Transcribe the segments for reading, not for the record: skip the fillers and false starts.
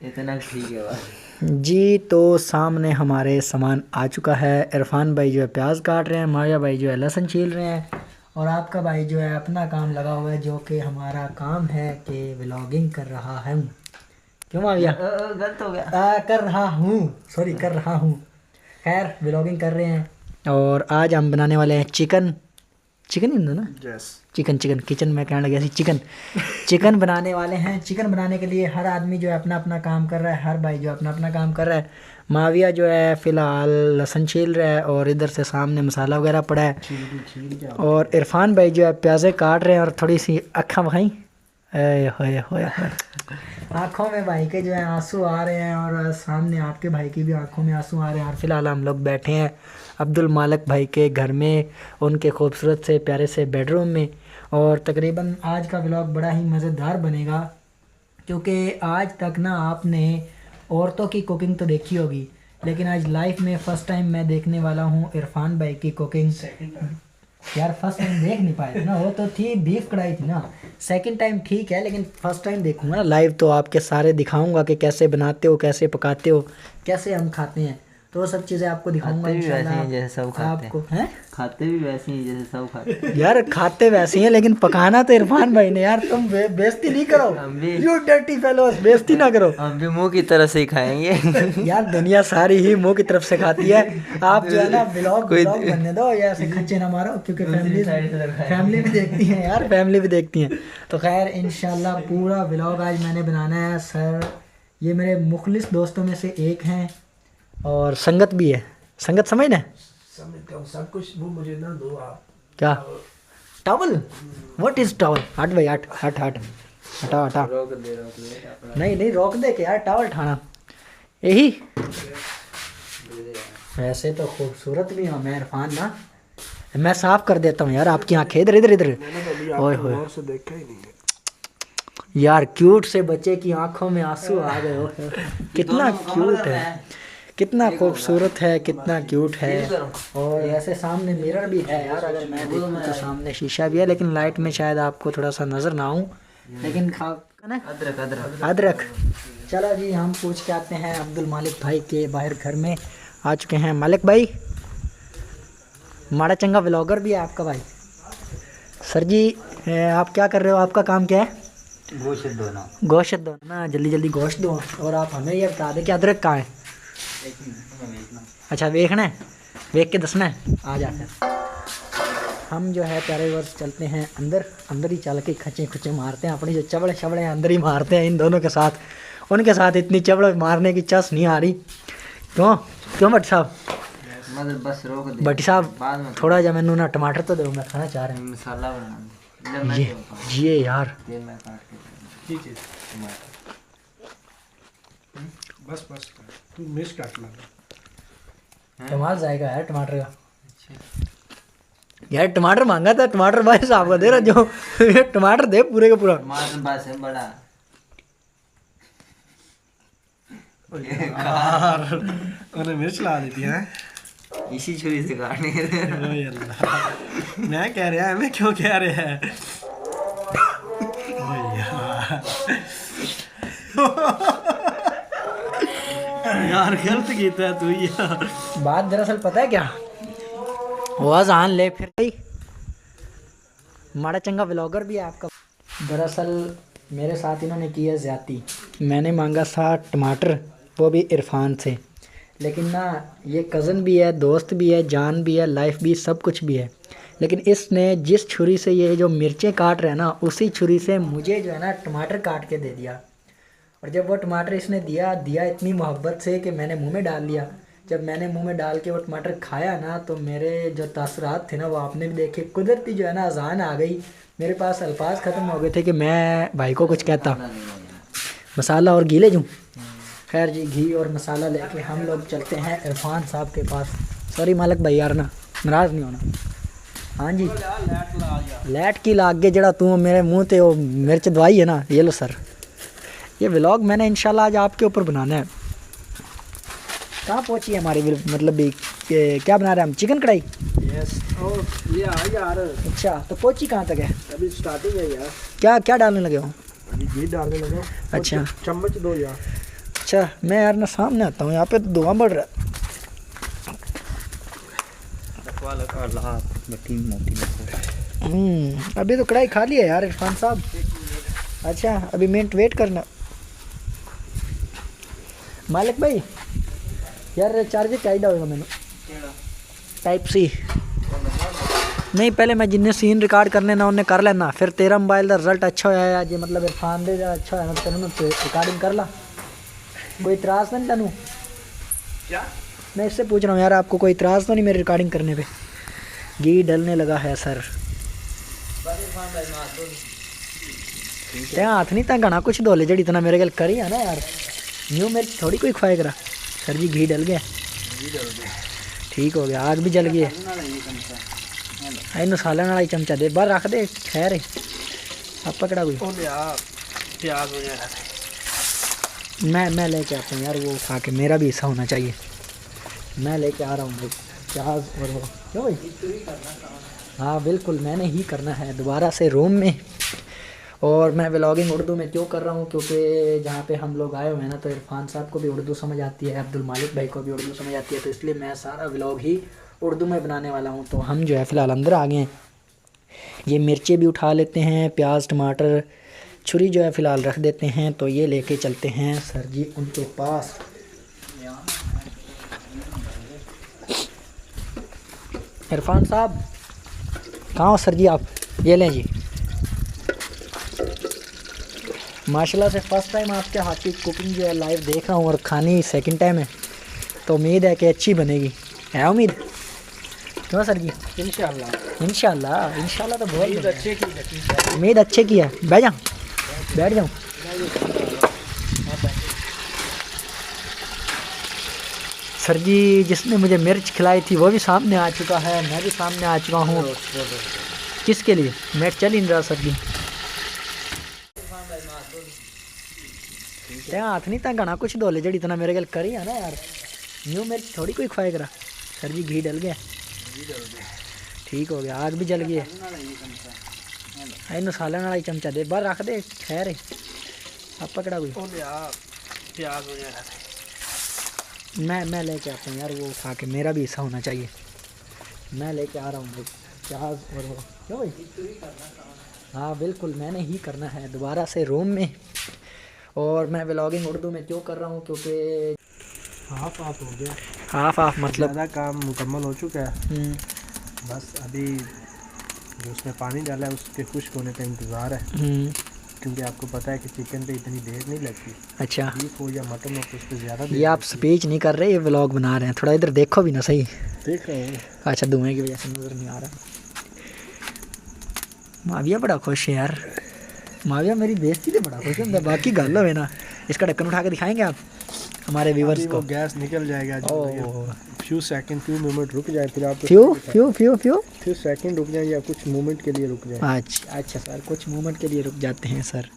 इतना ठीक है बस। जी तो सामने हमारे सामान आ चुका है। इरफान भाई जो है प्याज काट रहे हैं, माया भाई जो है लहसुन छील रहे हैं, और आपका भाई जो है अपना काम लगा हुआ है, जो कि हमारा काम है कि व्लॉगिंग कर रहा है। क्यों माविया? गलत हो गया। कर रहा हूँ, सॉरी कर रहा हूँ। खैर व्लॉगिंग कर रहे हैं, और आज हम बनाने वाले हैं चिकन। चिकन ही ना? यस। चिकन चिकन किचन में कहने लगे चिकन। चिकन बनाने वाले हैं। चिकन बनाने के लिए हर आदमी जो है अपना अपना काम कर रहा है, हर भाई जो अपना अपना काम कर रहा है। माविया जो है फ़िलहाल लहसुन छील रहा है, और इधर से सामने मसाला वगैरह पड़ा है, और इरफान भाई जो है प्याज़े काट रहे हैं, और थोड़ी सी अक्खा भाई होए आँखों में भाई के जो है आंसू आ रहे हैं, और सामने आपके भाई की भी आंखों में आंसू आ रहे हैं। और फिलहाल हम लोग बैठे हैं अब्दुल मालिक भाई के घर में, उनके खूबसूरत से प्यारे से बेडरूम में। और तकरीबन आज का व्लॉग बड़ा ही मज़ेदार बनेगा, क्योंकि आज तक ना आपने औरतों की कुकिंग तो देखी होगी, लेकिन आज लाइफ में फ़र्स्ट टाइम मैं देखने वाला हूँ इरफान भाई की कुकिंग। यार फर्स्ट टाइम देख नहीं पाए थे ना, वो तो थी बीफ कढ़ाई थी ना। सेकंड टाइम ठीक है, लेकिन फर्स्ट टाइम देखूंगा लाइव, तो आपके सारे दिखाऊंगा कि कैसे बनाते हो, कैसे पकाते हो, कैसे हम खाते हैं, तो वो सब चीज़ें आपको दिखाऊंगा इंशाल्लाह। जैसे सब खाते आपको हैं खाते भी वैसे ही जैसे सब खाते हैं। यार खाते वैसे ही हैं, लेकिन पकाना तो इरफान भाई ने। यार तुम बेइज्जती नहीं करो, हम भी यू डर्टी फेलोस, बेइज्जती ना करो। हम भी मुंह की तरह से ही खाएंगे। यार दुनिया सारी ही मुंह की तरफ से खाती है। आप जो है ना व्लॉग बनने दो, या ऐसे खच्चे ना मारो, क्योंकि फैमिली भी देखती है यार, फैमिली भी देखती हैं। तो खैर इंशाल्लाह पूरा व्लॉग आज मैंने बनाना है सर। ये मेरे मुखलिस दोस्तों में से एक हैं, और संगत भी है। संगत समझ ना? समझता हूँ सब कुछ। वो मुझे ना दो आप। क्या टॉवल? What is towel? हट भाई हट हट हट, हटा हटा। रोक दे नहीं नहीं रोक दे के यार, टॉवल ठाना यही। वैसे तो खूबसूरत भी हूँ मैं इरफान ना। मैं साफ कर देता हूँ यार आपकी आंखें। इधर इधर इधर। ओए होए और से देखा ही नहीं है। यार क्यूट से बच्चे की आंखों में आंसू आ गए हो। कितना क्यूट है, कितना खूबसूरत है, कितना क्यूट है। और ऐसे सामने मिरर भी है यार, अगर मैं देखूं तो सामने शीशा भी है, लेकिन लाइट में शायद आपको थोड़ा सा नज़र ना आऊँ, लेकिन अदरक अदरक अदरक। चलो जी हम पूछ के आते हैं अब्दुल मालिक भाई के बाहर घर में आ चुके हैं। मालिक भाई माड़ा चंगा व्लॉगर भी है आपका भाई। सर जी आप क्या कर रहे हो, आपका काम क्या है? गोश्त दोना। गोश्त दो ना, जल्दी जल्दी गोश्त दो। और आप हमें ये बता दें कि अदरक कहाँ है? अच्छा देखना है, देख के दसना है। आ जाते हैं हम जो है प्यारे वर्ष चलते हैं अंदर। अंदर ही चल के खचे खुचे मारते हैं, अपनी जो चबड़े शबड़े हैं अंदर ही मारते हैं इन दोनों के साथ। उनके साथ इतनी चबड़े मारने की चस नहीं आ रही। क्यों क्यों भट्ट साहब? मतलब बस रोक दे भट्ट साहब थोड़ा जा मैनू ना टमाटर तो दो, मैं खाना चाह रहा हूँ। मसाला बना ये यार तेल में काट के ठीक है। बस बस तू मिर्च काट ला। कमाल जाएगा यार टमाटर का। यार टमाटर मांगा था, टमाटर भाई साहब का दे रहा जो। टमाटर दे पूरे का पूरा। टमाटर बस है बड़ा। उन्हें मिर्च ला देती है। इसी छुरी से काटने ओए अल्लाह, मैं कह रहा है मैं क्यों कह रहा है। ओए यार गलत कीता तू यार। बात दरअसल पता है क्या, आवाज आन ले फिर गई। माड़ा चंगा व्लॉगर भी है आपका। दरअसल मेरे साथ इन्होंने की है ज़्यादती। मैंने मांगा था टमाटर, वो भी इरफान से, लेकिन ना ये कज़न भी है, दोस्त भी है, जान भी है, लाइफ भी, सब कुछ भी है, लेकिन इसने जिस छुरी से ये जो मिर्चें काट रहे हैं ना, उसी छुरी से मुझे जो है ना टमाटर काट के दे दिया। और जब वो टमाटर इसने दिया इतनी मोहब्बत से कि मैंने मुंह में डाल लिया। जब मैंने मुंह में डाल के वो टमाटर खाया ना, तो मेरे जो तासुरात थे ना वो आपने भी देखे। कुदरती जो है ना अजान आ गई, मेरे पास अल्फाज ख़त्म हो गए थे कि मैं भाई को कुछ कहता। मसाला और घी ले जाऊँ? खैर जी घी और मसाला लेके हम लोग चलते हैं इरफान साहब के पास। सॉरी मालिक भाई यार ना नाराज़ नहीं होना। हाँ जी लैट की लाग के जड़ा तू मेरे मुंह ते वो मिर्च दवाई है ना, ये लो सर। ये व्लॉग मैंने इंशाल्लाह आज आपके ऊपर बनाना है। कहाँ पहुँची है हमारी मतलब भी क्या बना रहे हैं हम? चिकन कढ़ाई। यस। और ये आ यार। अच्छा तो पहुँची कहाँ तक है? अभी स्टार्टिंग है यार। क्या क्या डालने लगे हो? अभी घी डालने लगा। अच्छा चम्मच दो यार। अच्छा मैं यार ना सामने आता हूँ, यहाँ पे तो धुआं बढ़ रहा है। अभी तो कढ़ाई खाली है यार इरफान साहब। अच्छा अभी मिनट वेट करना। मालिक भाई यार चार्जर चाहिए होगा मैंने टाइप सी। नहीं पहले मैं जिन्हें सीन रिकॉर्ड करने ना उन्हें कर लेना, फिर तेरा मोबाइल का रिजल्ट अच्छा होया है मतलब इरफान दे अच्छा है तेन रिकॉर्डिंग कर ला। कोई इतराज़ तो नहीं तेनू? क्या मैं इससे पूछ रहा हूँ यार, आपको कोई इतराज़ तो नहीं मेरी रिकॉर्डिंग करने पे? घी डलने लगा है सर। त्या हाथ नहीं था घना कुछ धोले जड़ी इतना मेरे गल करी है ना यार। न्यू मिर्च थोड़ी कोई खुआए करा। सर जी घी डल गया, ठीक हो गया। आग भी जल गई है। इन सालन वाला ही चमचा दे बाहर रख दे। खैर है आप पकड़ा कोई प्याज वगैरह मैं लेके आता हूँ यार, वो खा के मेरा भी हिस्सा होना चाहिए। मैं लेके आ रहा हूँ भाई प्याज और वो। क्यों भाई? हाँ बिल्कुल मैंने ही करना है दोबारा से रूम में। और मैं व्लॉगिंग उर्दू में क्यों कर रहा हूँ, क्योंकि जहाँ पे हम लोग आए हुए हैं ना तो इरफान साहब को भी उर्दू समझ आती है, अब्दुल मालिक भाई को भी उर्दू समझ आती है, तो इसलिए मैं सारा व्लॉग ही उर्दू में बनाने वाला हूँ। तो हम जो है फ़िलहाल अंदर आ गए हैं। ये मिर्चें भी उठा लेते हैं, प्याज टमाटर, छुरी जो है फ़िलहाल रख देते हैं। तो ये लेके चलते हैं सर जी उनके पास। इरफान साहब कहाँ हो सर जी आप? ये लें जी। माशाल्लाह से फ़र्स्ट टाइम आपके हाथ की कुकिंग जो है लाइव देख रहा हूँ और खानी सेकंड टाइम है, तो उम्मीद है कि अच्छी बनेगी। है उम्मीद? क्यों सर जी? इंशाल्लाह तो बहुत अच्छे की उम्मीद अच्छे की है। बैठ जाऊँ। सर जी जिसने मुझे मिर्च खिलाई थी वो भी सामने आ चुका है, मैं भी सामने आ चुका हूँ। किसके लिए? मिर्च चल ही नहीं रहा सर जी। त्या हाथ नहीं था घना कुछ धोले जड़ी इतना मेरे गल करी है ना यार। न्यू मिर्च थोड़ी कोई खुआए करा। सर जी घी डल गया, ठीक हो गया। आग भी जल गई है। इन सालन वाला ही चमचा दे बाहर रख दे। खैर है आप पकड़ा कोई प्याज वगैरह मैं लेके आता हूँ यार, वो खा के मेरा भी हिस्सा होना चाहिए। मैं लेके आ रहा हूँ भाई प्याज और वो। क्यों भाई? हाँ बिल्कुल मैंने ही करना है दोबारा से रूम में। और मैं व्लॉगिंग उर्दू में क्यों कर रहा हूँ, क्योंकि हाफ हो गया। हाफ मतलब ज़्यादा काम मुकम्मल हो चुका है। बस अभी जो उसमें पानी डाला है उसके खुश्क होने का इंतज़ार है, क्योंकि आपको पता है कि चिकन पे इतनी देर नहीं लगती। अच्छा बीफ हो या मटन हो तो उस पर ज़्यादा। ये आप स्पीच नहीं कर रहे, ये व्लॉग बना रहे हैं। थोड़ा इधर देखो भी ना सही। देख रहे हैं। अच्छा धुएं की वजह से नज़र नहीं आ रहा। माविया बड़ा खुश है यार। माविया मेरी बेइज्जती से बड़ा खुश है। बाकी गल हो ना, इसका ढक्कन उठा के दिखाएंगे आप हमारे व्यूवर्स को? गैस निकल जाएगा। फ्यू मोमेंट रुक जाए फिर आप फ्यू सेकंड रुक जाए या कुछ मोमेंट के लिए रुक जाए। अच्छा सर कुछ मोमेंट के लिए रुक जाते हैं सर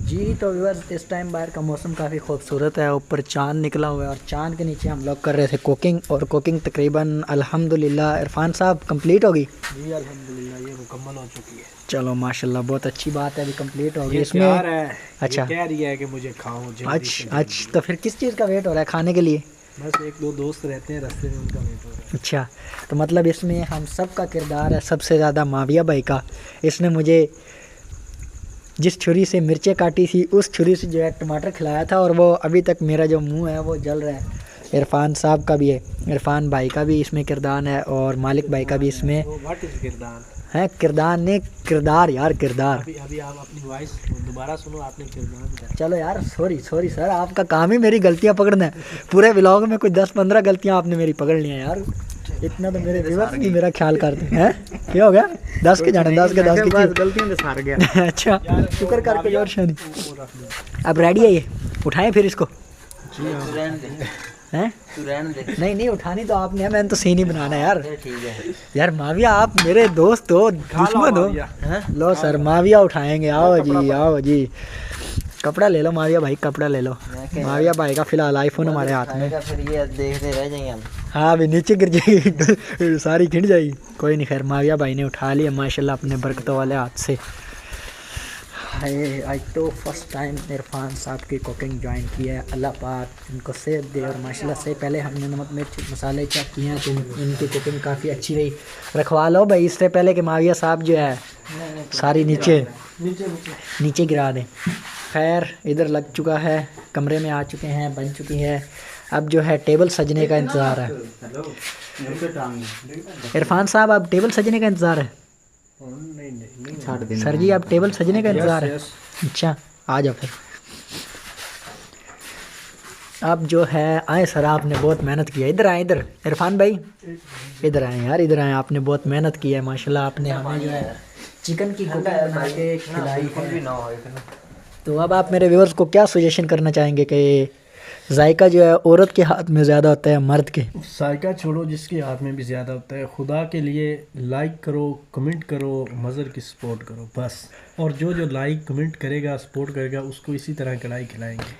जी। तो व्यूअर्स इस टाइम बाहर का मौसम काफ़ी खूबसूरत है, ऊपर चांद निकला हुआ है और चांद के नीचे हम लोग कर रहे थे कुकिंग। और कुकिंग तकरीबन अल्हम्दुलिल्लाह इरफान साहब कंप्लीट होगी जी। अल्हम्दुलिल्लाह ये मुकम्मल हो चुकी है। चलो माशाल्लाह बहुत अच्छी बात है, अभी कंप्लीट होगी। इसमें अच्छा कह रही है कि मुझे खाओ। अच्छा तो फिर किस चीज़ का वेट हो रहा है खाने के लिए? बस एक दो दोस्त रहते हैं रास्ते में, उनका वेट हो रहा है। अच्छा तो मतलब इसमें हम सब का किरदार है, सबसे ज़्यादा माविया भाई का। इसने मुझे जिस छुरी से मिर्चें काटी थी उस छुरी से जो है टमाटर खिलाया था, और वो अभी तक मेरा जो मुंह है वो जल रहा है। इरफान साहब का भी है, इरफान भाई का भी इसमें किरदार है, और मालिक भाई का भी इसमें है। किरदार ने किरदार यार किरदार। अभी आप अपनी वॉइस दोबारा सुनो, आपने किरदार। चलो यार सॉरी सर, आपका काम ही मेरी गलतियां पकड़ना है। पूरे व्लॉग में कुछ 10-15 गलतियां आपने मेरी पकड़ ली हैं यार। इतना तो मेरे व्यूअर्स भी मेरा ख्याल करते हैं। क्या हो गया? 10 के जाने 10 के गलतियों से सार गया। अच्छा शुक्र करके और शानी। अब रेडी है ये, उठाएं फिर इसको? हैं? नहीं उठानी तो आपने है, मैंने तो सीन ही बनाना है यार। ठीक है यार माविया आप मेरे दोस्त हो, दुश्मन हो। लो सर माविया उठाएंगे। आओ जी कपड़ा ले लो माविया भाई, कपड़ा ले लो। माविया भाई का फिलहाल आईफोन हमारे हाथ में। फिर ये देखते रह जाएंगे हम। हाँ अभी नीचे गिर जाएगी सारी खिंच जाएगी। कोई नहीं, खैर माविया भाई ने उठा लिया माशाल्लाह अपने बरकतों वाले हाथ से। हाय आज तो फर्स्ट टाइम इरफान साहब की कुकिंग ज्वाइन की है। अल्लाह पाक इनको सेहत दे। और माशाल्लाह से पहले हमने नमक मिर्च मसाले चेक किए हैं तो इनकी कुकिंग काफ़ी अच्छी रही। रखवा लो भाई इससे पहले कि माविया साहब जो है सारी नीचे गिरा दें। खैर इधर लग चुका है, कमरे में आ चुके हैं, बन चुकी है। अब जो है टेबल सजने का इंतज़ार है। इरफान साहब अब टेबल सजने का इंतज़ार है। सर जी आप टेबल सजने का इंतज़ार है। अच्छा आ जाओ फिर। अब जो है आए सर, आपने बहुत मेहनत की है। इधर आए, इधर इरफान भाई इधर आए यार, इधर आए। आपने बहुत मेहनत की है माशाल्लाह। आपने हमें जो है चिकन की कुकिंग बना के खिलाई है। तो अब आप मेरे व्यूअर्स को क्या सजेशन करना चाहेंगे कि जायका जो है औरत के हाथ में ज़्यादा होता है मर्द के? जायका छोड़ो, जिसके हाथ में भी ज़्यादा होता है। खुदा के लिए लाइक करो, कमेंट करो, मज़र की सपोर्ट करो बस। और जो जो लाइक कमेंट करेगा, सपोर्ट करेगा, उसको इसी तरह कढ़ाई खिलाएंगे।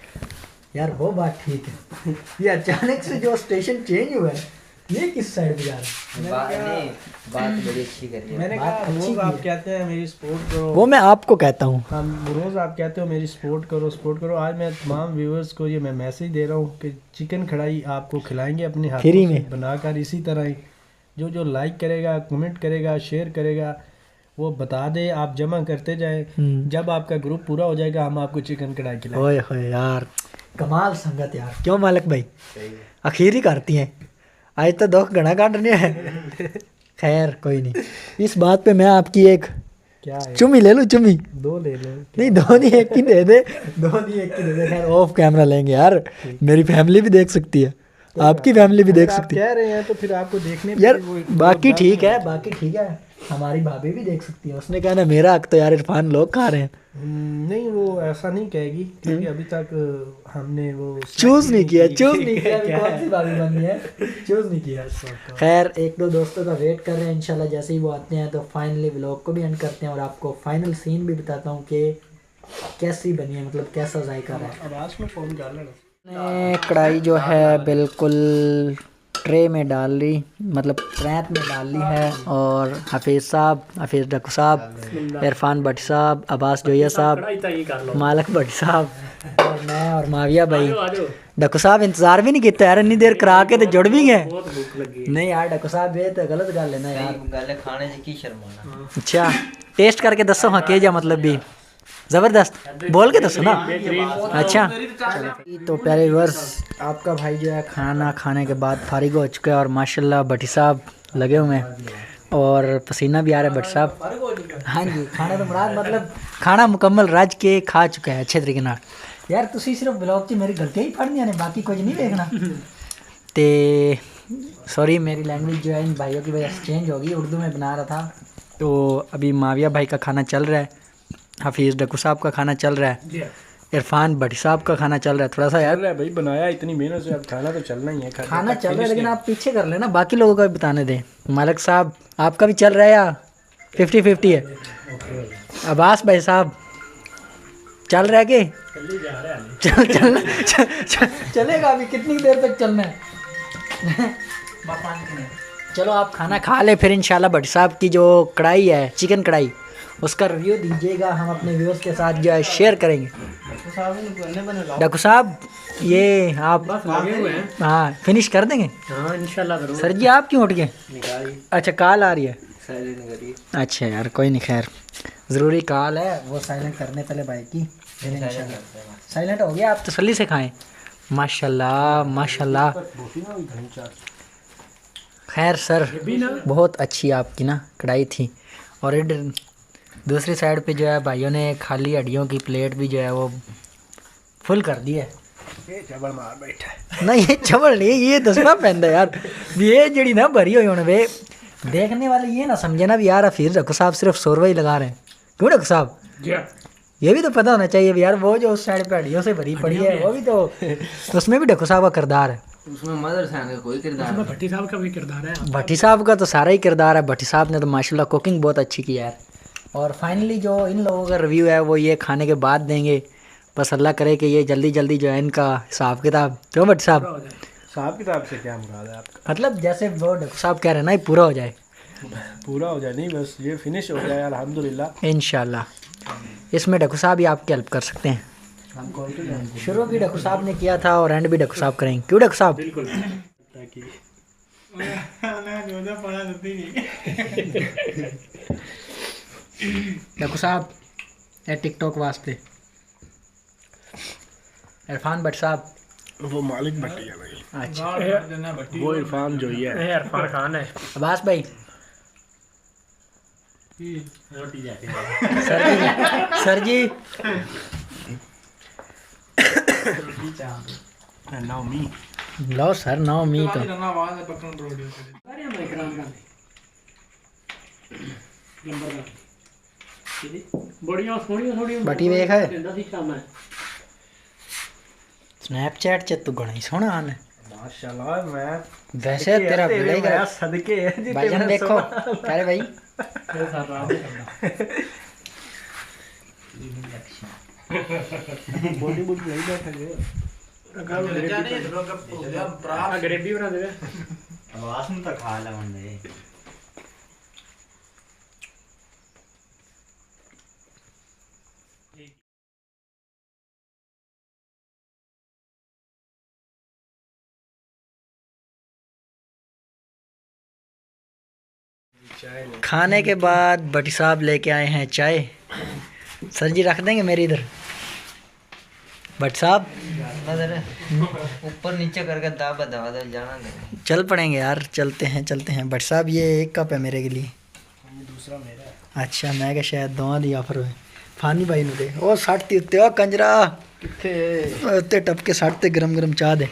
यार वो बात ठीक है। ये अचानक से जो स्टेशन चेंज हुआ है, ये किस साइड पे जा रहा है? बात बड़ी अच्छी करी है। मैंने कहा रोज़ आप कहते हैं मेरी सपोर्ट करो, वो मैं आपको कहता हूँ। हम रोज़ आप कहते हो मेरी सपोर्ट करो। आज मैं तमाम व्यूअर्स को ये मैं मैसेज दे रहा हूँ कि चिकन कढ़ाई आपको खिलाएंगे अपने हाथों से बनाकर। इसी तरह ही जो जो लाइक करेगा, कमेंट करेगा, शेयर करेगा, वो बता दे, आप जमा करते जाए। जब आपका ग्रुप पूरा हो जाएगा हम आपको चिकन कढ़ाई खिलाएंगे। ओए होए यार कमाल संगत यार, क्यों मालिक भाई आखिर ही करती हैं। आज तो दुख घना काटने है। खैर कोई नहीं, इस बात पे मैं आपकी एक क्या है? चुमी ले लूँ? चुमी दो ले लो। नहीं दो नहीं, एक ही दे दे। दो नहीं एक ही दे दे। खैर ऑफ कैमरा लेंगे यार, मेरी फैमिली भी देख सकती है, आपकी फैमिली भी देख सकती है। कह रहे हैं तो फिर आपको देखने यार बाकी ठीक है, बाकी ठीक है। हमारी भाभी भी देख सकती है। उसने कहा ना मेरा हक तो यार इरफान लोग खा रहे हैं। नहीं वो ऐसा नहीं कहेगी क्योंकि अभी तक हमने वो चूज नहीं किया। कौन सी भाभी बननी है, चूज नहीं किया। खैर एक दो दोस्तों का वेट कर रहे हैं। इंशाल्लाह जैसे ही वो आते हैं तो फाइनली व्लॉग को भी एंड करते हैं और आपको फाइनल सीन भी बताता हूँ कि कैसी बनी है, मतलब कैसा जायका रहा है। आवाज़ में फ़ोन कर लेना। कढ़ाई जो है बिल्कुल ट्रे में डाल ली, मतलब ट्रैत में डाल ली है। और हफीज़ साहब, हफीज़ डक्कू साहब, इरफान भट्टी साहब, अब्बास जोया साहब, मालिक भट्टी साहब और मैं और माविया भाई। डक्कू साहब इंतज़ार भी नहीं किया यार, इतनी देर करा के तो जुड़ भी गए। नहीं यार डक्कू साहब ये तो गलत गल है ना यार, गल खाने की शर्माना। अच्छा टेस्ट करके दसो हाँ के जा मतलब भी ज़बरदस्त बोल के दसो ना। अच्छा तो प्यारे व्यूअर्स, आपका भाई जो है खाना खाने के बाद फारिग हो चुका है और माशाल्लाह भट्टी साहब लगे हुए हैं और पसीना भी आ रहा है भट्टी साहब। हाँ जी खाना तो मुराद मतलब खाना मुकम्मल रज के खा चुके हैं अच्छे तरीके नाल। यार तुसी सिर्फ ब्लॉग च मेरी गलतियां ही पढ़नियां ने, बाकी कुछ नहीं देखना। तो सॉरी मेरी लैंग्वेज जो है इन भाइयों की वजह से चेंज होगी, उर्दू में बना रहा था। तो अभी माविया भाई का खाना चल रहा है, हफीज़ डक्कू साहब का खाना चल रहा है, इरफान भट्टी साहब का खाना चल रहा है। थोड़ा सा यार भाई बनाया इतनी मेहनत से, अब खाना तो चलना ही है। खाना चल रहा है लेकिन आप पीछे कर लेना, बाकी लोगों का भी बताने दें। मालिक साहब आपका भी चल रहा है या 50-50 है? अब्बास भाई साहब चल रहा है कि चलेगा? अभी कितनी देर तक चलना है? चलो आप खाना खा ले, फिर इंशाल्लाह भट्टी साहब की जो कढ़ाई है चिकन कढ़ाई उसका रिव्यू दीजिएगा, हम अपने व्यूअर्स के साथ जो है शेयर करेंगे। डक्कू साहब ये आप हाँ फिनिश कर देंगे? हाँ इंशाल्लाह। सर जी आप क्यों उठ गए? अच्छा कॉल आ रही है? अच्छा यार कोई नहीं, खैर ज़रूरी कॉल है, वो साइलेंट करने पहले भाई की। साइलेंट हो गया, आप तसल्ली से खाएं। माशाल्लाह माशाल्लाह। खैर सर बहुत अच्छी आपकी ना कढ़ाई थी। और इधर दूसरी साइड पे जो है भाइयों ने खाली हड्डियों की प्लेट भी जो है वो फुल कर दी है। ये चबड़ मार बैठा है। नहीं ये चबड़ नहीं, ये दसना पैंदा यार। ये जड़ी ना भरी हुई होने वे देखने वाले ये ना समझे ना भी यार हफीज़ डक्कू साहब सिर्फ 100 रुपये ही लगा रहे हैं। क्यों डक्कू साहब? ये भी तो पता होना चाहिए यार, वो जो उस साइड पे हड्डियों से भरी पड़ी है वो भी तो उसमें भी डक्कू साहब का किरदार है। उसमें मदर साहब का कोई किरदार नहीं, भट्टी साहब का भी किरदार है। भट्टी साहब का तो सारा ही किरदार है। भट्टी साहब ने तो माशाल्लाह कुकिंग बहुत अच्छी की है। और फाइनली जो इन लोगों का रिव्यू है वो ये खाने के बाद देंगे। बस अल्लाह करे कि ये जल्दी जल्दी जो है इनका हिसाब किताब, क्यों भट्टी साहब? हिसाब किताब से क्या मुराद है आपका? मतलब जैसे वो डॉक्टर साहब कह रहे हैं ना ये पूरा हो जाए, पूरा हो जाए नहीं, बस ये फिनिश हो जाए अल्हम्दुलिल्लाह। इंशाल्लाह। इसमें डकू साहब ही आपकी हेल्प कर सकते हैं। शुरू भी डकू साहब ने किया था और एंड भी डकू साहब करेंगे, क्यों डकू साहब? बिल्कुल। डकू साहब ये टिकटॉक वास्ते इरफान भट्ट साहब वो मालिक भट्टी है भाई। अच्छा वो इरफान जो ही है, इरफान खान है। अब्बास भाई सर जी नाउ मी लो सर नो मी तो बटी वेख है स्नैपचैट च तू घना ही सोहना आने माशाल्लाह। मैं वैसे तेरा बड़ा ही कर सदके है जी भाईजान देखो अरे भाई बॉडी बुक नहीं बैठा गया गरीबी बना दे आवाज में तो खा ले बंदे। खाने के बाद भट्टी साहब लेके आए हैं चाय। सर जी रख देंगे मेरी इधर भट्ट साहब? ऊपर नीचे करके दाबा दबा दे जाना नहीं। चल पड़ेंगे यार, चलते हैं भट्ट साहब। ये एक कप है मेरे के लिए, दूसरा मेरा है। अच्छा मैं क्या शायद दोवां दी ऑफर हुए फानी भाई नु दे ओ 60 ती उत्ते ओ कंजरा किथे उत्ते टपके 60 ते गरम गरम चाह दे।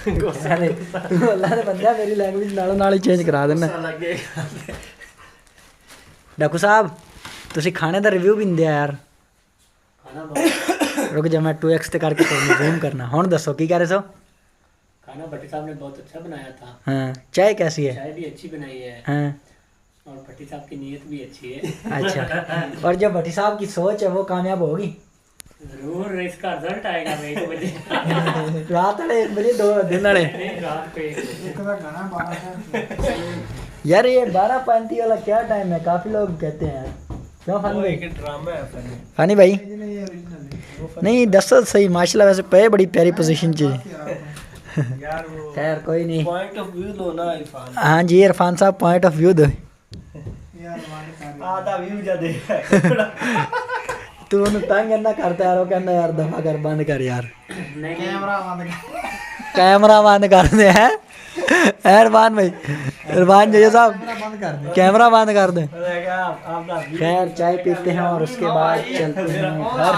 अल्लाह ने बंदा मेरी लैंग्वेज नालों नाल ही चेंज करा देना। डाकू साहब ਤੁਸੀਂ ਖਾਣੇ ਦਾ ਰਿਵਿਊ ਵੀ ਨਹੀਂ ਦਿਆ ਯਾਰ। खाना बहुत रुक जा मैं 2x ਤੇ ਕਰਕੇ ਤੁਹਾਨੂੰ ਜ਼ੂਮ ਕਰਨਾ। ਹੁਣ ਦੱਸੋ ਕੀ ਕਰ ਰਹੇ ਸੋ? खाना भट्टी साहब ने बहुत अच्छा बनाया था। हाँ चाय कैसी है? चाय भी अच्छी बनाई है हाँ और भट्टी साहब की नीयत भी अच्छी है। अच्छा और जो भट्टी साहब की सोच है वो कामयाब होगी? जरूर इसका रिजल्ट आएगा 1 बजे। रात वाले 1 बजे 2 दिन वाले रात पे यार ये 12:35 वाला क्या टाइम है? काफी लोग कहते हैं यार। क्यों फानी भाई? ड्रामा है फानी भाई नहीं दसो सही माशाल्लाह वैसे पे बड़ी प्यारी पोजीशन च यार। वो खैर कोई नहीं। पॉइंट ऑफ व्यू लो ना इरफान। हाँ जी इरफान साहब पॉइंट ऑफ व्यू दो। आधा व्यू जा दे तू उन्हें तंग ना करता यार, वो कहना यार दफा कर बंद कर यार कैमरा बंद कर दे हैं इरफान भाई। इरफान जय साहब कैमरा बंद कर दे। खैर चाय पीते हैं और उसके बाद चलते हैं घर।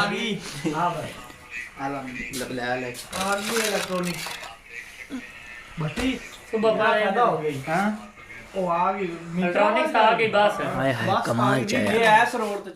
सुबह फायदा हो गई। वो आ गई इलेक्ट्रॉनिक्स आ गई बस। हाय हाय कमाल चाय। ये ऐस रोड तो